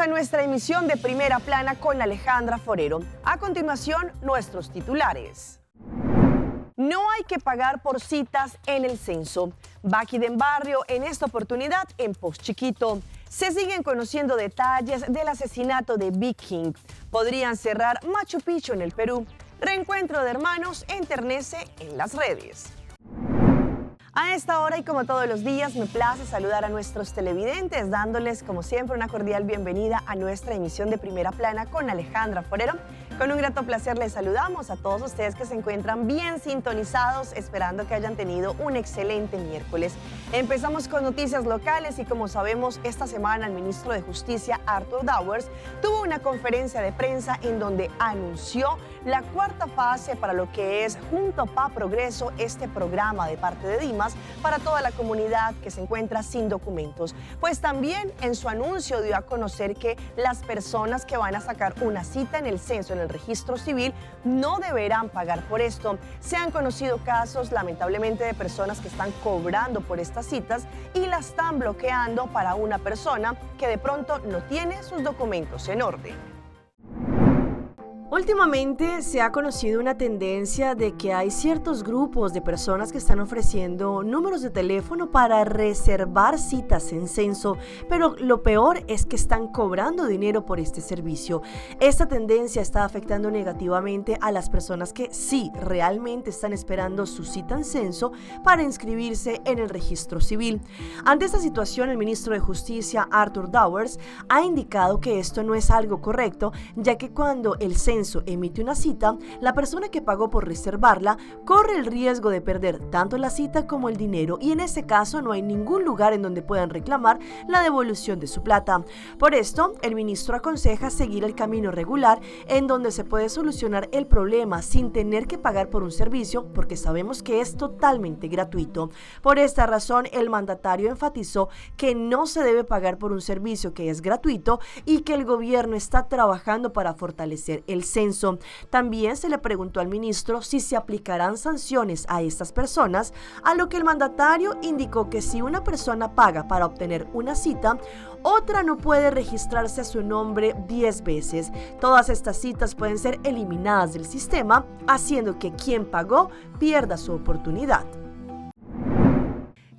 a nuestra emisión de Primera Plana con Alejandra Forero. A continuación, nuestros titulares. No hay que pagar por citas en el censo. Baquiden Barrio en esta oportunidad en Post Chiquito. Se siguen conociendo detalles del asesinato de Big King. Podrían cerrar Machu Picchu en el Perú. Reencuentro de hermanos enternece en las redes. A esta hora y como todos los días me place saludar a nuestros televidentes dándoles como siempre una cordial bienvenida a nuestra emisión de Primera Plana con Alejandra Forero. Con un grato placer les saludamos a todos ustedes que se encuentran bien sintonizados, esperando que hayan tenido un excelente miércoles. Empezamos con noticias locales y como sabemos esta semana el ministro de Justicia Arthur Dowers tuvo una conferencia de prensa en donde anunció la cuarta fase para lo que es Junto Pa Progreso, este programa de parte de Dimas para toda la comunidad que se encuentra sin documentos. Pues también en su anuncio dio a conocer que las personas que van a sacar una cita en el censo, en el registro civil, no deberán pagar por esto. Se han conocido casos lamentablemente de personas que están cobrando por estas citas y la están bloqueando para una persona que de pronto no tiene sus documentos en orden. Últimamente se ha conocido una tendencia de que hay ciertos grupos de personas que están ofreciendo números de teléfono para reservar citas en censo, pero lo peor es que están cobrando dinero por este servicio. Esta tendencia está afectando negativamente a las personas que sí realmente están esperando su cita en censo para inscribirse en el registro civil. Ante esta situación, el ministro de Justicia, Arthur Dowers, ha indicado que esto no es algo correcto, ya que cuando el censo emite una cita, la persona que pagó por reservarla corre el riesgo de perder tanto la cita como el dinero y en este caso no hay ningún lugar en donde puedan reclamar la devolución de su plata. Por esto, el ministro aconseja seguir el camino regular en donde se puede solucionar el problema sin tener que pagar por un servicio porque sabemos que es totalmente gratuito. Por esta razón, el mandatario enfatizó que no se debe pagar por un servicio que es gratuito y que el gobierno está trabajando para fortalecer el censo. También se le preguntó al ministro si se aplicarán sanciones a estas personas, a lo que el mandatario indicó que si una persona paga para obtener una cita, otra no puede registrarse a su nombre 10 veces. Todas estas citas pueden ser eliminadas del sistema, haciendo que quien pagó pierda su oportunidad.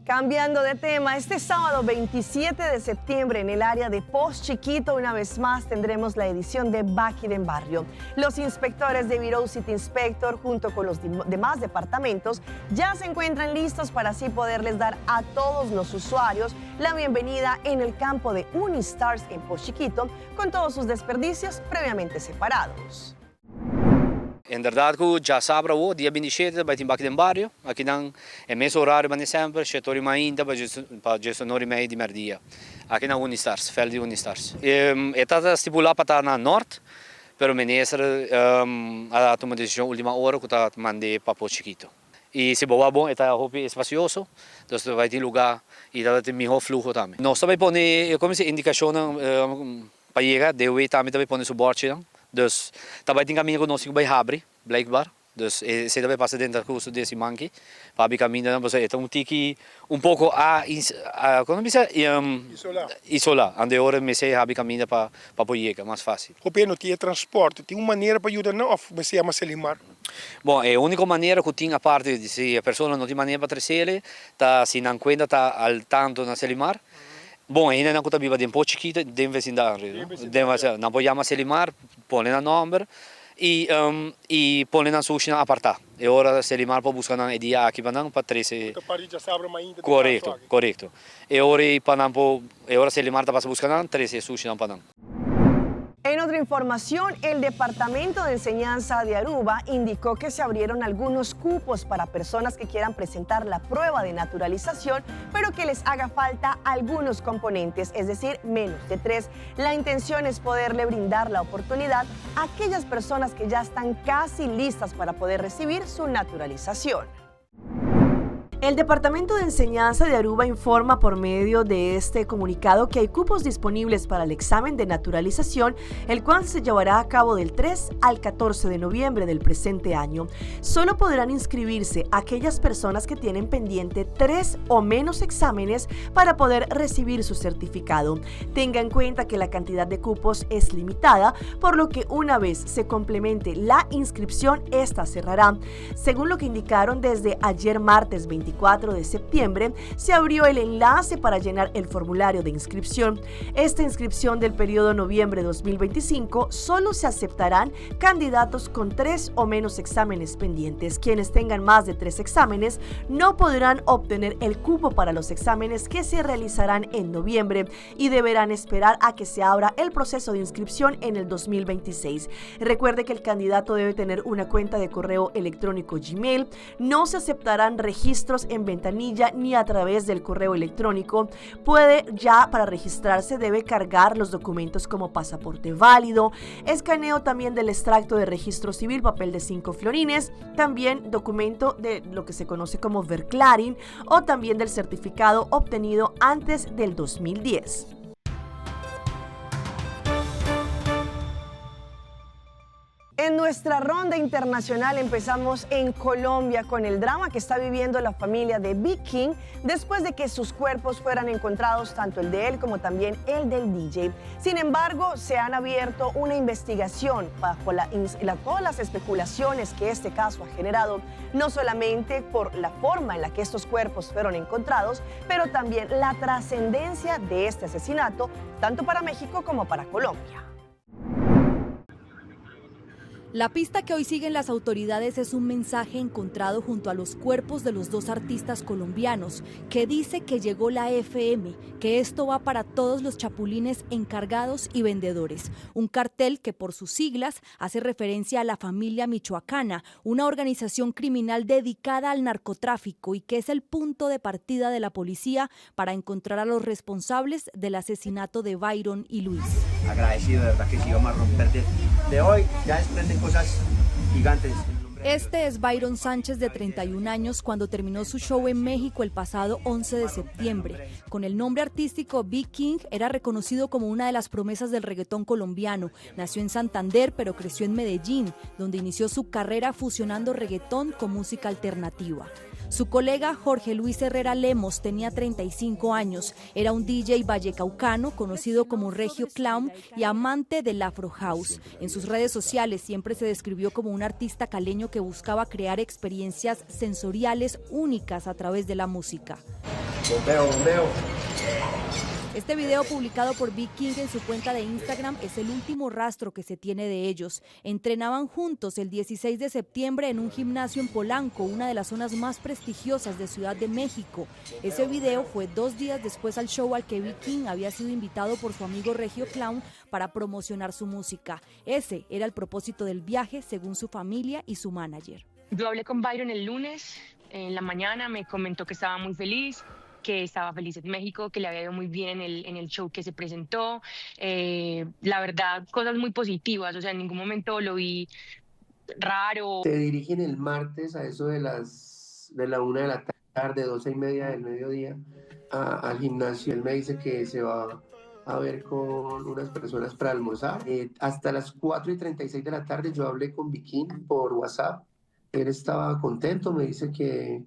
Cambiando de tema, este sábado 27 de septiembre en el área de Post Chiquito, una vez más tendremos la edición de Baquiden Barrio. Los inspectores de Bureau City Inspector junto con los demás departamentos ya se encuentran listos para así poderles dar a todos los usuarios la bienvenida en el campo de Unistars en Post Chiquito con todos sus desperdicios previamente separados. Inderdaad, já sabe o dia 27 vai ter Baquiden Barrio, aqui não é mesmo horário mas sempre, 7h ainda para 9h30 de meio-dia, aqui na Unistars, feld de Unistars. Está estipulado para estar na norte, pero o ministro ha tomado decisão última hora que está mandando para Post Chiquito. E se boa bom, está espacioso, então vai ter lugar e vai ter melhor fluxo também. Nós também põe, como se indicação para chegar, deve também põe suporte. Dus daarbij denk ik nog niet bij Habri, blijkbaar. Dus se deve passar dentro do curso desse manque, para abrir caminho, então tem que pouco como diz, isolar, onde hora me sei abrir caminho para poder mais fácil. O governo tinha transporte, tem uma maneira para ajudar não, ou você ama Selimar? Bom, a única maneira que tem a parte de se a pessoa não tem maneira para trazer, tá se não conta tá al tanto na Selimar. Bom, ainda não viva de um pouco chiquita, de vecindário, não podemos Selimar, põe na número e põe na sushi na apartar. E agora Selimar para buscar na dia aqui para trazer. Correto. E agora Selimar está para buscar na trazer sushi na para. En otra información, el Departamento de Enseñanza de Aruba indicó que se abrieron algunos cupos para personas que quieran presentar la prueba de naturalización, pero que les haga falta algunos componentes, es decir, menos de 3. La intención es poderle brindar la oportunidad a aquellas personas que ya están casi listas para poder recibir su naturalización. El Departamento de Enseñanza de Aruba informa por medio de este comunicado que hay cupos disponibles para el examen de naturalización, el cual se llevará a cabo del 3 al 14 de noviembre del presente año. Solo podrán inscribirse aquellas personas que tienen pendiente 3 o menos exámenes para poder recibir su certificado. Tenga en cuenta que la cantidad de cupos es limitada, por lo que una vez se complemente la inscripción, esta cerrará. Según lo que indicaron desde ayer martes 24 de septiembre, se abrió el enlace para llenar el formulario de inscripción. Esta inscripción del periodo noviembre 2025 solo se aceptarán candidatos con 3 o menos exámenes pendientes. Quienes tengan más de 3 exámenes no podrán obtener el cupo para los exámenes que se realizarán en noviembre y deberán esperar a que se abra el proceso de inscripción en el 2026. Recuerde que el candidato debe tener una cuenta de correo electrónico Gmail. No se aceptarán registros en ventanilla ni a través del correo electrónico. Para registrarse debe cargar los documentos como pasaporte válido, escaneo también del extracto de registro civil, papel de 5 florines, también documento de lo que se conoce como verklaring o también del certificado obtenido antes del 2010. En nuestra ronda internacional empezamos en Colombia con el drama que está viviendo la familia de Big King después de que sus cuerpos fueran encontrados, tanto el de él como también el del DJ. Sin embargo, se han abierto una investigación bajo todas las especulaciones que este caso ha generado, no solamente por la forma en la que estos cuerpos fueron encontrados, pero también la trascendencia de este asesinato, tanto para México como para Colombia. La pista que hoy siguen las autoridades es un mensaje encontrado junto a los cuerpos de los dos artistas colombianos que dice que llegó la FM, que esto va para todos los chapulines encargados y vendedores. Un cartel que por sus siglas hace referencia a la familia michoacana, una organización criminal dedicada al narcotráfico y que es el punto de partida de la policía para encontrar a los responsables del asesinato de Byron y Luis. Agradecido, de verdad que sí, vamos a romper de hoy, ya desprenden cosas gigantes. Este es Byron Sánchez, de 31 años, cuando terminó su show en México el pasado 11 de septiembre. Con el nombre artístico Big King, era reconocido como una de las promesas del reggaetón colombiano. Nació en Santander, pero creció en Medellín, donde inició su carrera fusionando reggaetón con música alternativa. Su colega Jorge Luis Herrera Lemos tenía 35 años, era un DJ vallecaucano conocido como Regio Clown y amante del Afro House. En sus redes sociales siempre se describió como un artista caleño que buscaba crear experiencias sensoriales únicas a través de la música. Bombeo. Este video publicado por Big King en su cuenta de Instagram es el último rastro que se tiene de ellos. Entrenaban juntos el 16 de septiembre en un gimnasio en Polanco, una de las zonas más prestigiosas de Ciudad de México. Ese video fue 2 días después al show al que Big King había sido invitado por su amigo Regio Clown para promocionar su música. Ese era el propósito del viaje, según su familia y su manager. Yo hablé con Byron el lunes en la mañana, me comentó que estaba muy feliz, que estaba feliz en México, que le había ido muy bien en el show que se presentó. La verdad, cosas muy positivas, o sea, en ningún momento lo vi raro. Se dirigen el martes a eso de la 1 de la tarde, 12:30 del mediodía, al gimnasio. Él me dice que se va a ver con unas personas para almorzar. Hasta las 4:36 de la tarde yo hablé con Viking por WhatsApp. Él estaba contento, me dice que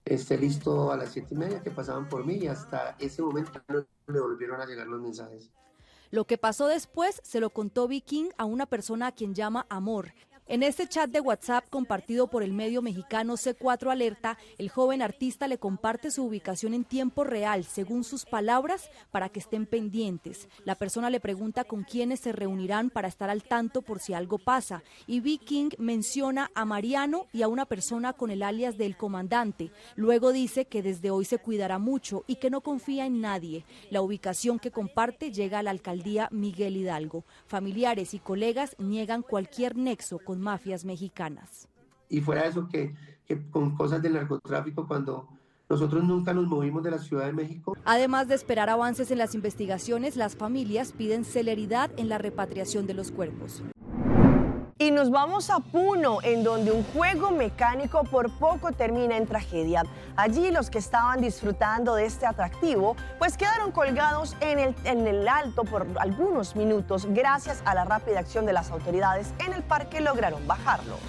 esté listo a las 7:30, que pasaban por mí, y hasta ese momento no le volvieron a llegar los mensajes. Lo que pasó después se lo contó Big King a una persona a quien llama Amor. En este chat de WhatsApp compartido por el medio mexicano C4 Alerta, el joven artista le comparte su ubicación en tiempo real, según sus palabras, para que estén pendientes. La persona le pregunta con quiénes se reunirán para estar al tanto por si algo pasa. Y Big King menciona a Mariano y a una persona con el alias del comandante. Luego dice que desde hoy se cuidará mucho y que no confía en nadie. La ubicación que comparte llega a la alcaldía Miguel Hidalgo. Familiares y colegas niegan cualquier nexo con mafias mexicanas. Y fuera de eso, que con cosas del narcotráfico, cuando nosotros nunca nos movimos de la Ciudad de México. Además de esperar avances en las investigaciones, las familias piden celeridad en la repatriación de los cuerpos. Y nos vamos a Puno, en donde un juego mecánico por poco termina en tragedia. Allí los que estaban disfrutando de este atractivo, pues quedaron colgados en el alto por algunos minutos. Gracias a la rápida acción de las autoridades en el parque lograron bajarlos.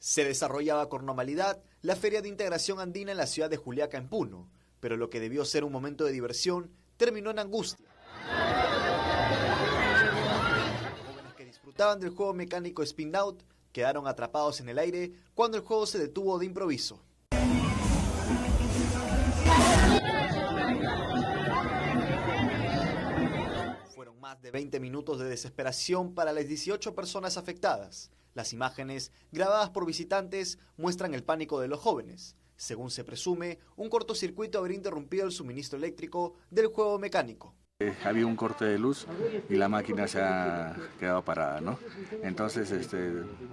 Se desarrollaba con normalidad la Feria de Integración Andina en la ciudad de Juliaca, en Puno, pero lo que debió ser un momento de diversión terminó en angustia. Disfrutaban del juego mecánico Spin Out, quedaron atrapados en el aire cuando el juego se detuvo de improviso. Fueron más de 20 minutos de desesperación para las 18 personas afectadas. Las imágenes, grabadas por visitantes, muestran el pánico de los jóvenes. Según se presume, un cortocircuito habría interrumpido el suministro eléctrico del juego mecánico. Había un corte de luz y la máquina se ha quedado parada, ¿no? Entonces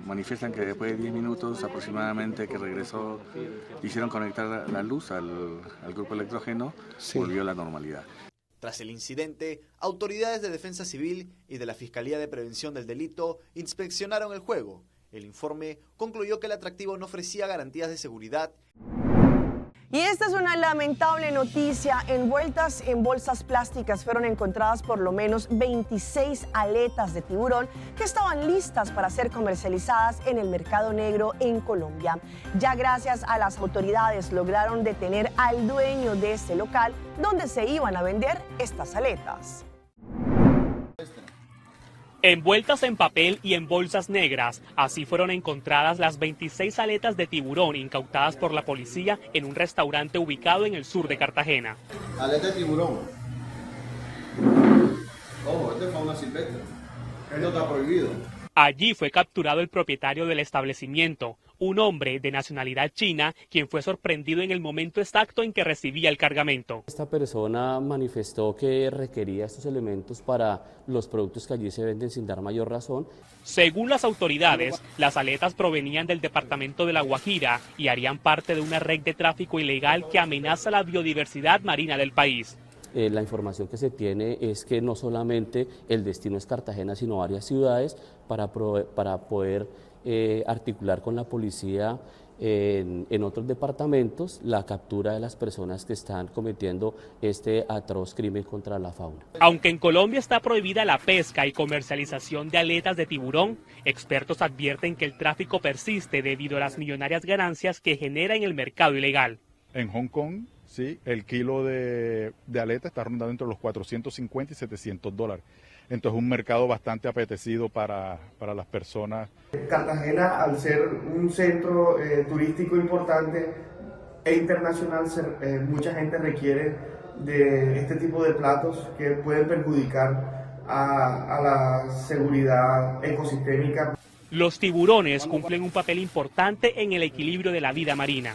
manifiestan que después de 10 minutos aproximadamente que regresó, hicieron conectar la luz al grupo electrógeno, volvió a la normalidad. Tras el incidente, autoridades de Defensa Civil y de la Fiscalía de Prevención del Delito inspeccionaron el juego. El informe concluyó que el atractivo no ofrecía garantías de seguridad. Y esta es una lamentable noticia. Envueltas en bolsas plásticas fueron encontradas por lo menos 26 aletas de tiburón que estaban listas para ser comercializadas en el mercado negro en Colombia. Ya gracias a las autoridades lograron detener al dueño de este local donde se iban a vender estas aletas. Envueltas en papel y en bolsas negras, así fueron encontradas las 26 aletas de tiburón incautadas por la policía en un restaurante ubicado en el sur de Cartagena. Aleta de tiburón. Ojo, este es fauna silvestre. Esto está prohibido. Allí fue capturado el propietario del establecimiento, un hombre de nacionalidad china, quien fue sorprendido en el momento exacto en que recibía el cargamento. Esta persona manifestó que requería estos elementos para los productos que allí se venden sin dar mayor razón. Según las autoridades, las aletas provenían del departamento de La Guajira y harían parte de una red de tráfico ilegal que amenaza la biodiversidad marina del país. La información que se tiene es que no solamente el destino es Cartagena, sino varias ciudades para poder articular con la policía en otros departamentos la captura de las personas que están cometiendo este atroz crimen contra la fauna. Aunque en Colombia está prohibida la pesca y comercialización de aletas de tiburón, expertos advierten que el tráfico persiste debido a las millonarias ganancias que genera en el mercado ilegal. En Hong Kong, sí, el kilo de aleta está rondando entre los $450 y $700. Entonces un mercado bastante apetecido para las personas. Cartagena, al ser un centro turístico importante e internacional, mucha gente requiere de este tipo de platos que pueden perjudicar a la seguridad ecosistémica. Los tiburones cumplen un papel importante en el equilibrio de la vida marina.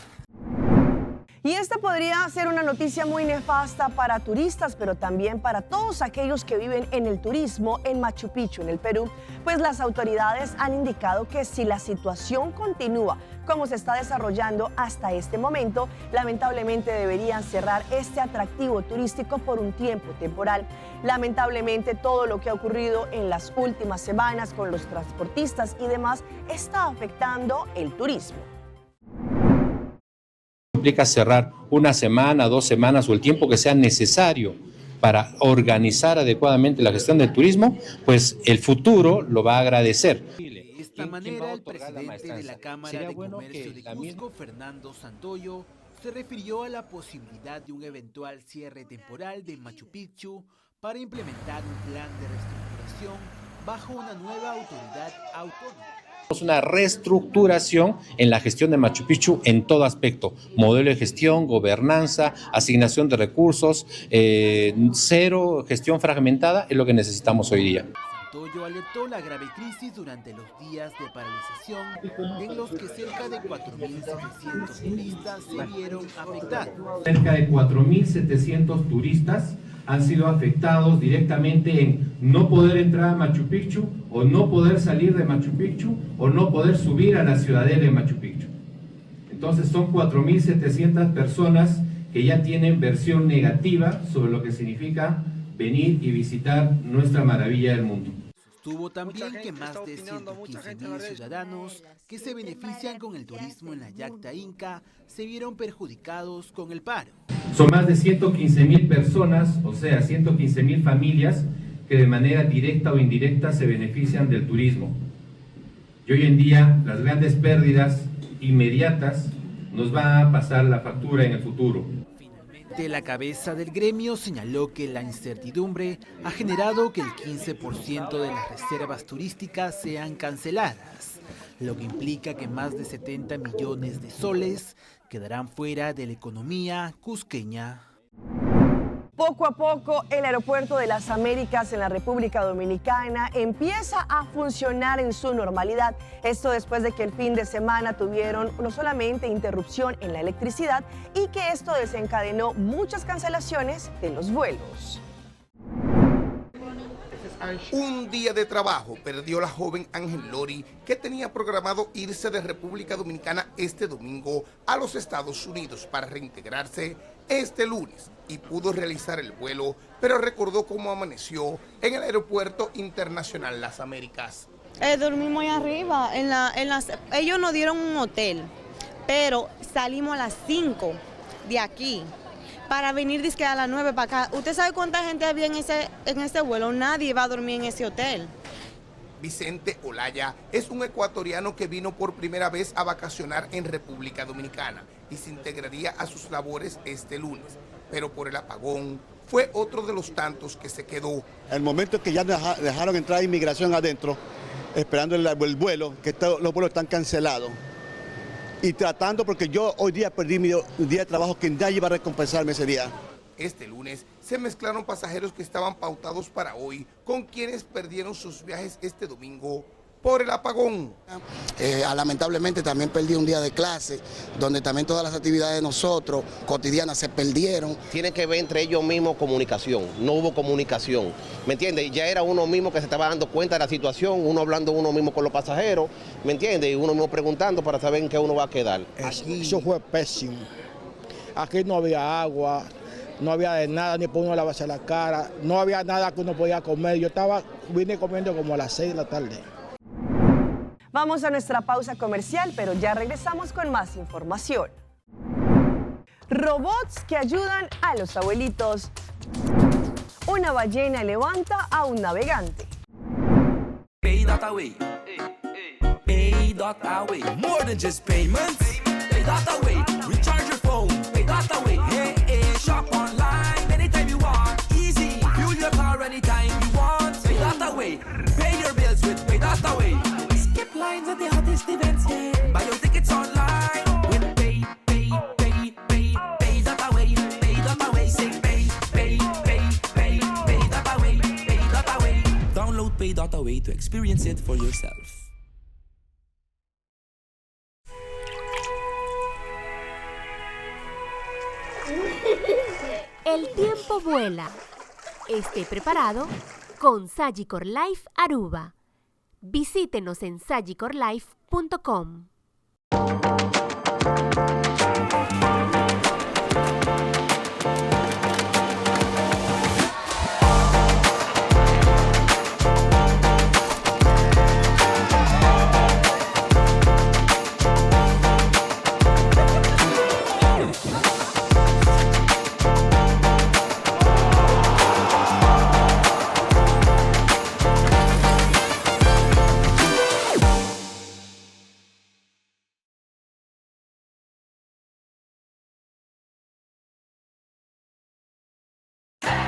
Y esta podría ser una noticia muy nefasta para turistas, pero también para todos aquellos que viven en el turismo en Machu Picchu, en el Perú, pues las autoridades han indicado que si la situación continúa como se está desarrollando hasta este momento, lamentablemente deberían cerrar este atractivo turístico por un tiempo temporal. Lamentablemente todo lo que ha ocurrido en las últimas semanas con los transportistas y demás está afectando el turismo. Implica cerrar una semana, 2 semanas o el tiempo que sea necesario para organizar adecuadamente la gestión del turismo, pues el futuro lo va a agradecer. De esta manera, el presidente de la Cámara de Comercio de Cusco, Fernando Santoyo, se refirió a la posibilidad de un eventual cierre temporal de Machu Picchu para implementar un plan de reestructuración bajo una nueva autoridad autónoma. Una reestructuración en la gestión de Machu Picchu en todo aspecto, modelo de gestión, gobernanza, asignación de recursos, cero gestión fragmentada es lo que necesitamos hoy día. Santoyo alertó la grave crisis durante los días de paralización en los que cerca de 4.700 turistas se vieron afectados. Cerca de 4.700 turistas han sido afectados directamente en no poder entrar a Machu Picchu o no poder salir de Machu Picchu o no poder subir a la ciudadela de Machu Picchu. Entonces son 4.700 personas que ya tienen versión negativa sobre lo que significa venir y visitar nuestra maravilla del mundo. Sostuvo también que más de 115.000 ciudadanos que se benefician con el turismo en la yacta Inca se vieron perjudicados con el paro. Son más de 115.000 personas, o sea, 115.000 familias que de manera directa o indirecta se benefician del turismo. Y hoy en día las grandes pérdidas inmediatas nos va a pasar la factura en el futuro. Finalmente, la cabeza del gremio señaló que la incertidumbre ha generado que el 15% de las reservas turísticas sean canceladas, lo que implica que más de 70 millones de soles quedarán fuera de la economía cusqueña. Poco a poco, el aeropuerto de las Américas en la República Dominicana empieza a funcionar en su normalidad. Esto después de que el fin de semana tuvieron no solamente interrupción en la electricidad y que esto desencadenó muchas cancelaciones de los vuelos. Un día de trabajo perdió la joven Ángel Lori, que tenía programado irse de República Dominicana este domingo a los Estados Unidos para reintegrarse este lunes y pudo realizar el vuelo, pero recordó cómo amaneció en el Aeropuerto Internacional Las Américas. Dormimos ahí arriba, ellos nos dieron un hotel, pero salimos a las 5 de aquí para venir dizque a las 9 para acá. ¿Usted sabe cuánta gente había en ese vuelo? Nadie va a dormir en ese hotel. Vicente Olaya es un ecuatoriano que vino por primera vez a vacacionar en República Dominicana y se integraría a sus labores este lunes, pero por el apagón fue otro de los tantos que se quedó. El momento que ya dejaron entrar inmigración adentro, esperando el vuelo, que los vuelos están cancelados. Y tratando, porque yo hoy día perdí mi día de trabajo, que nadie iba a recompensarme ese día. Este lunes se mezclaron pasajeros que estaban pautados para hoy con quienes perdieron sus viajes este domingo por el apagón. Lamentablemente también perdí un día de clase, donde también todas las actividades de nosotros cotidianas se perdieron. Tiene que ver entre ellos mismos comunicación, no hubo comunicación, ¿me entiendes? Ya era uno mismo que se estaba dando cuenta de la situación, uno hablando uno mismo con los pasajeros, ¿me entiendes? Y uno mismo preguntando para saber en qué uno va a quedar. Eso fue pésimo. Aquí no había agua, no había de nada, ni para uno lavarse la cara, no había nada que uno podía comer. Vine comiendo como a las 6 de la tarde. Vamos a nuestra pausa comercial, pero ya regresamos con más información. Robots que ayudan a los abuelitos. Una ballena levanta a un navegante. Pay.away. Pay.away. More than just payments. Pay.away. Recharge your phone. Pay.away. Hey, hey, shop online anytime you want. Easy. Fuel your car anytime you want. Pay.away. Pay your bills with Pay.away. Skip lines at the hottest events. Yeah. Buy your tickets online. With Pay.away. Pay.away. Say Pay.away. Pay.away. Download Pay.away to experience it for yourself. El tiempo vuela. Esté preparado con Sagicor Life Aruba. Visítenos en sagicorlife.com.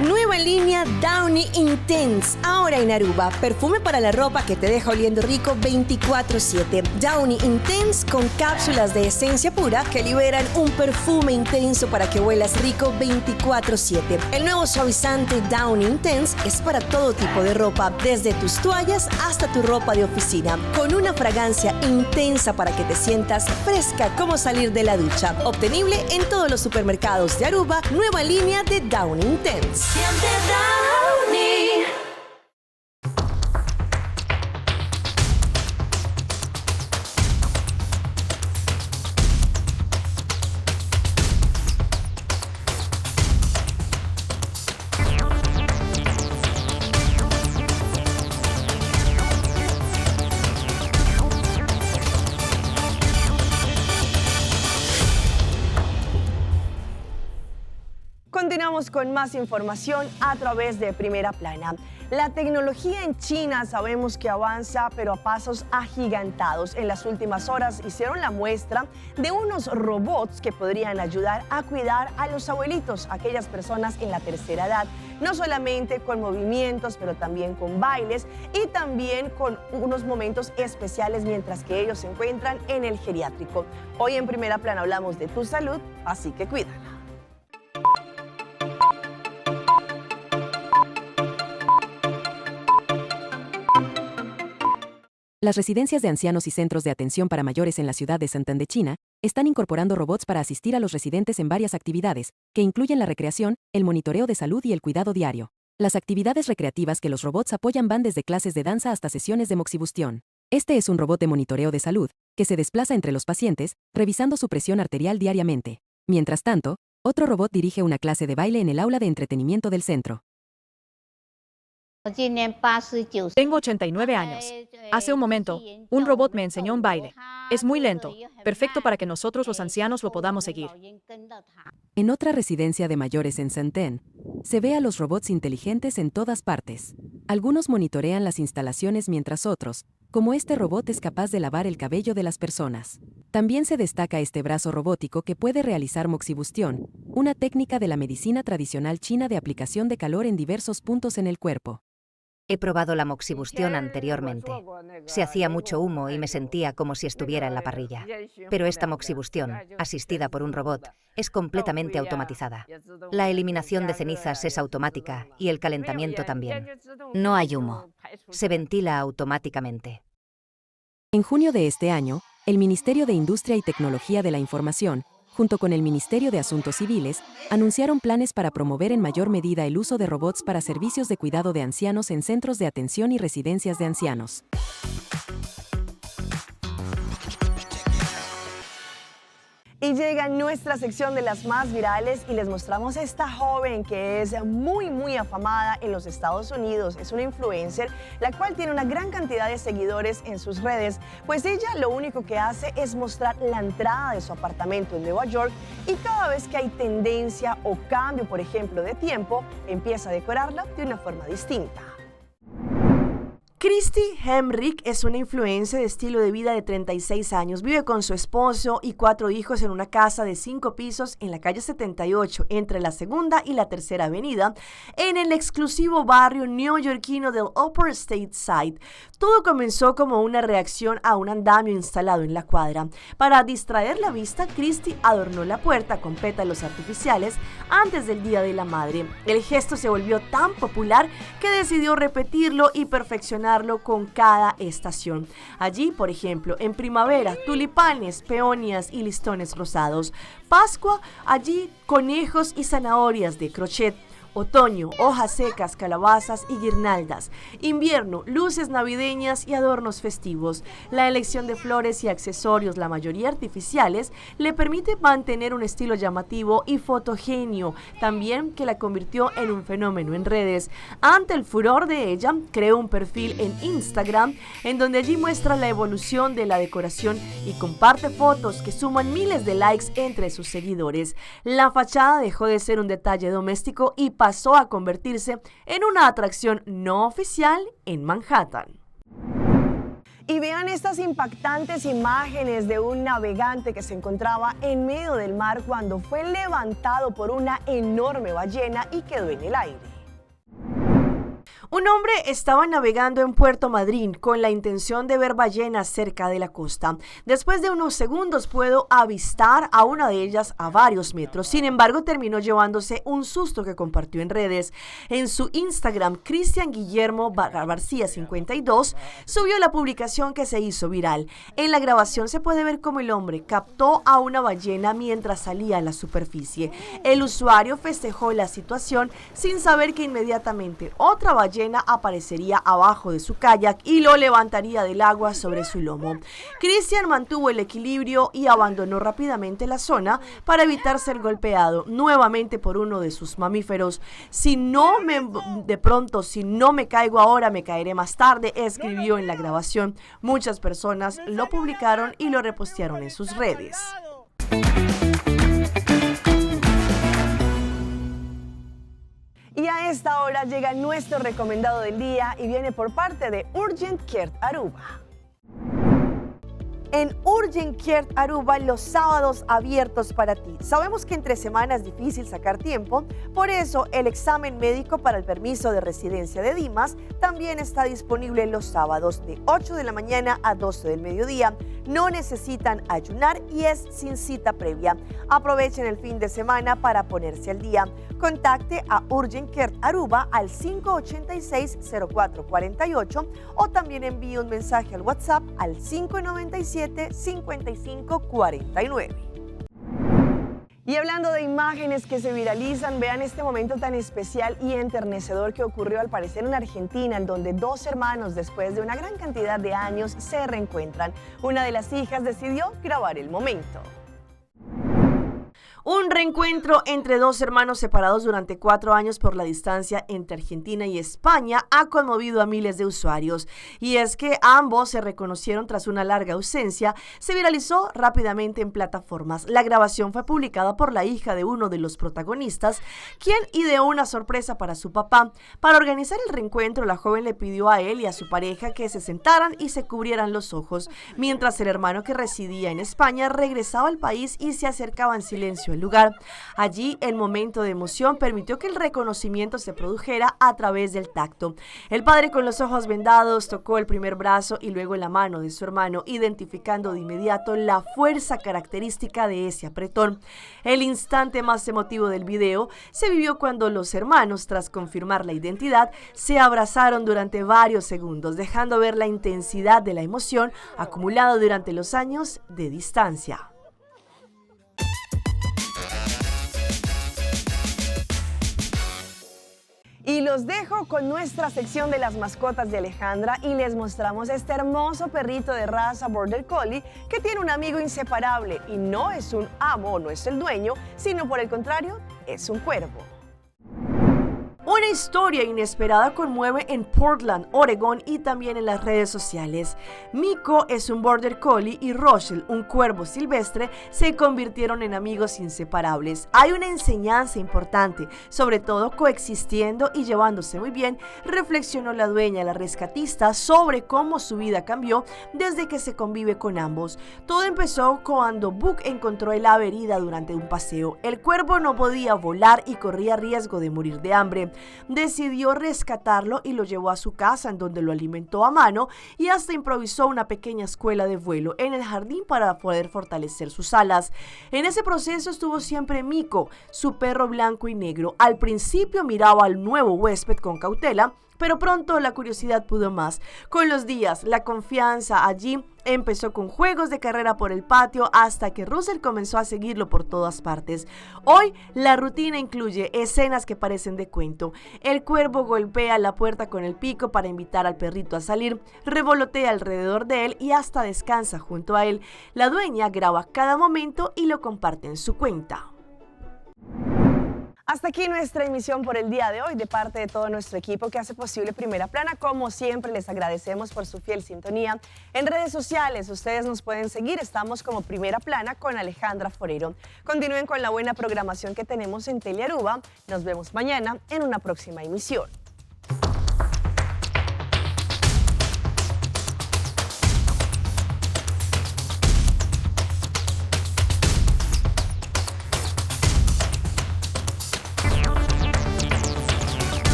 Nueva línea Downy Intense, ahora en Aruba. Perfume para la ropa que te deja oliendo rico 24/7. Downy Intense con cápsulas de esencia pura que liberan un perfume intenso para que huelas rico 24/7. El nuevo suavizante Downy Intense es para todo tipo de ropa, desde tus toallas hasta tu ropa de oficina, con una fragancia intensa para que te sientas fresca como salir de la ducha. Obtenible en todos los supermercados de Aruba. Nueva línea de Downy Intense. Siente Downy. Vamos con más información a través de Primera Plana. La tecnología en China sabemos que avanza, pero a pasos agigantados. En las últimas horas hicieron la muestra de unos robots que podrían ayudar a cuidar a los abuelitos, aquellas personas en la tercera edad, no solamente con movimientos, pero también con bailes y también con unos momentos especiales mientras que ellos se encuentran en el geriátrico. Hoy en Primera Plana hablamos de tu salud, así que cuídala. Las residencias de ancianos y centros de atención para mayores en la ciudad de Septiembre, China, están incorporando robots para asistir a los residentes en varias actividades, que incluyen la recreación, el monitoreo de salud y el cuidado diario. Las actividades recreativas que los robots apoyan van desde clases de danza hasta sesiones de moxibustión. Este es un robot de monitoreo de salud, que se desplaza entre los pacientes, revisando su presión arterial diariamente. Mientras tanto, otro robot dirige una clase de baile en el aula de entretenimiento del centro. Tengo 89 años. Hace un momento, un robot me enseñó un baile. Es muy lento, perfecto para que nosotros los ancianos lo podamos seguir. En otra residencia de mayores en Shenzhen, se ve a los robots inteligentes en todas partes. Algunos monitorean las instalaciones mientras otros, como este robot, es capaz de lavar el cabello de las personas. También se destaca este brazo robótico que puede realizar moxibustión, una técnica de la medicina tradicional china de aplicación de calor en diversos puntos en el cuerpo. He probado la moxibustión anteriormente. Se hacía mucho humo y me sentía como si estuviera en la parrilla. Pero esta moxibustión, asistida por un robot, es completamente automatizada. La eliminación de cenizas es automática y el calentamiento también. No hay humo. Se ventila automáticamente. En junio de este año, el Ministerio de Industria y Tecnología de la Información, junto con el Ministerio de Asuntos Civiles, anunciaron planes para promover en mayor medida el uso de robots para servicios de cuidado de ancianos en centros de atención y residencias de ancianos. Y llega nuestra sección de las más virales y les mostramos a esta joven que es muy afamada en los Estados Unidos. Es una influencer, la cual tiene una gran cantidad de seguidores en sus redes, pues ella lo único que hace es mostrar la entrada de su apartamento en Nueva York y cada vez que hay tendencia o cambio, por ejemplo, de tiempo, empieza a decorarla de una forma distinta. Christy Hemrick es una influencer de estilo de vida de 36 años. Vive con su esposo y 4 hijos en una casa de 5 pisos en la calle 78, entre la segunda y la tercera avenida, en el exclusivo barrio neoyorquino del Upper State Side. Todo comenzó como una reacción a un andamio instalado en la cuadra. Para distraer la vista, Christy adornó la puerta con pétalos artificiales antes del Día de la Madre. El gesto se volvió tan popular que decidió repetirlo y perfeccionar con cada estación. Allí, por ejemplo, en primavera, tulipanes, peonias y listones rosados. Pascua, allí conejos y zanahorias de crochet. Otoño, hojas secas, calabazas y guirnaldas. Invierno, luces navideñas y adornos festivos. La elección de flores y accesorios, la mayoría artificiales, le permite mantener un estilo llamativo y fotogéneo, también que la convirtió en un fenómeno en redes. Ante el furor de ella, creó un perfil en Instagram, en donde allí muestra la evolución de la decoración y comparte fotos que suman miles de likes entre sus seguidores. La fachada dejó de ser un detalle doméstico y pasó a convertirse en una atracción no oficial en Manhattan. Y vean estas impactantes imágenes de un navegante que se encontraba en medio del mar cuando fue levantado por una enorme ballena y quedó en el aire. Un hombre estaba navegando en Puerto Madryn con la intención de ver ballenas cerca de la costa. Después de unos segundos pudo avistar a una de ellas a varios metros. Sin embargo, terminó llevándose un susto que compartió en redes. En su Instagram, Cristian Guillermo García 52 subió la publicación que se hizo viral. En la grabación se puede ver cómo el hombre captó a una ballena mientras salía a la superficie. El usuario festejó la situación sin saber que inmediatamente otra ballena aparecería abajo de su kayak y lo levantaría del agua sobre su lomo. Cristian mantuvo el equilibrio y abandonó rápidamente la zona para evitar ser golpeado nuevamente por uno de sus mamíferos. Si no me caigo ahora, me caeré más tarde, escribió en la grabación. Muchas personas lo publicaron y lo repostearon en sus redes. esta hora llega nuestro recomendado del día y viene por parte de Urgent Care Aruba. En Urgent Care Aruba, los sábados abiertos para ti. Sabemos que entre semanas es difícil sacar tiempo, por eso el examen médico para el permiso de residencia de Dimas también está disponible los sábados de 8 de la mañana a 12 del mediodía. No necesitan ayunar y es sin cita previa. Aprovechen el fin de semana para ponerse al día. Contacte a Urgent Care Aruba al 586-0448 o también envíe un mensaje al WhatsApp al 597-5549. Y hablando de imágenes que se viralizan, vean este momento tan especial y enternecedor que ocurrió al parecer en Argentina, en donde dos hermanos, después de una gran cantidad de años, se reencuentran. Una de las hijas decidió grabar el momento. Un reencuentro entre dos hermanos separados durante 4 años por la distancia entre Argentina y España ha conmovido a miles de usuarios. Y es que ambos se reconocieron tras una larga ausencia, se viralizó rápidamente en plataformas. La grabación fue publicada por la hija de uno de los protagonistas, quien ideó una sorpresa para su papá. Para organizar el reencuentro, la joven le pidió a él y a su pareja que se sentaran y se cubrieran los ojos, mientras el hermano que residía en España regresaba al país y se acercaba en silencio el lugar. Allí, el momento de emoción permitió que el reconocimiento se produjera a través del tacto. El padre, con los ojos vendados, tocó el primer brazo y luego la mano de su hermano, identificando de inmediato la fuerza característica de ese apretón. El instante más emotivo del video se vivió cuando los hermanos, tras confirmar la identidad, se abrazaron durante varios segundos, dejando ver la intensidad de la emoción acumulada durante los años de distancia. Y los dejo con nuestra sección de las mascotas de Alejandra y les mostramos este hermoso perrito de raza Border Collie que tiene un amigo inseparable y no es un amo, no es el dueño, sino por el contrario, es un cuervo. Una historia inesperada conmueve en Portland, Oregón y también en las redes sociales. Miko es un Border Collie y Rochelle, un cuervo silvestre, se convirtieron en amigos inseparables. Hay una enseñanza importante, sobre todo coexistiendo y llevándose muy bien, reflexionó la dueña, la rescatista, sobre cómo su vida cambió desde que se convive con ambos. Todo empezó cuando Book encontró el ave herida durante un paseo. El cuervo no podía volar y corría riesgo de morir de hambre. Decidió rescatarlo y lo llevó a su casa, en donde lo alimentó a mano y hasta improvisó una pequeña escuela de vuelo en el jardín para poder fortalecer sus alas. En ese proceso estuvo siempre Miko, su perro blanco y negro. Al principio miraba al nuevo huésped con cautela, pero pronto la curiosidad pudo más. Con los días, la confianza allí empezó con juegos de carrera por el patio hasta que Russell comenzó a seguirlo por todas partes. Hoy, la rutina incluye escenas que parecen de cuento. El cuervo golpea la puerta con el pico para invitar al perrito a salir, revolotea alrededor de él y hasta descansa junto a él. La dueña graba cada momento y lo comparte en su cuenta. Hasta aquí nuestra emisión por el día de hoy. De parte de todo nuestro equipo que hace posible Primera Plana, como siempre les agradecemos por su fiel sintonía. En redes sociales ustedes nos pueden seguir, estamos como Primera Plana con Alejandra Forero. Continúen con la buena programación que tenemos en Telearuba. Nos vemos mañana en una próxima emisión.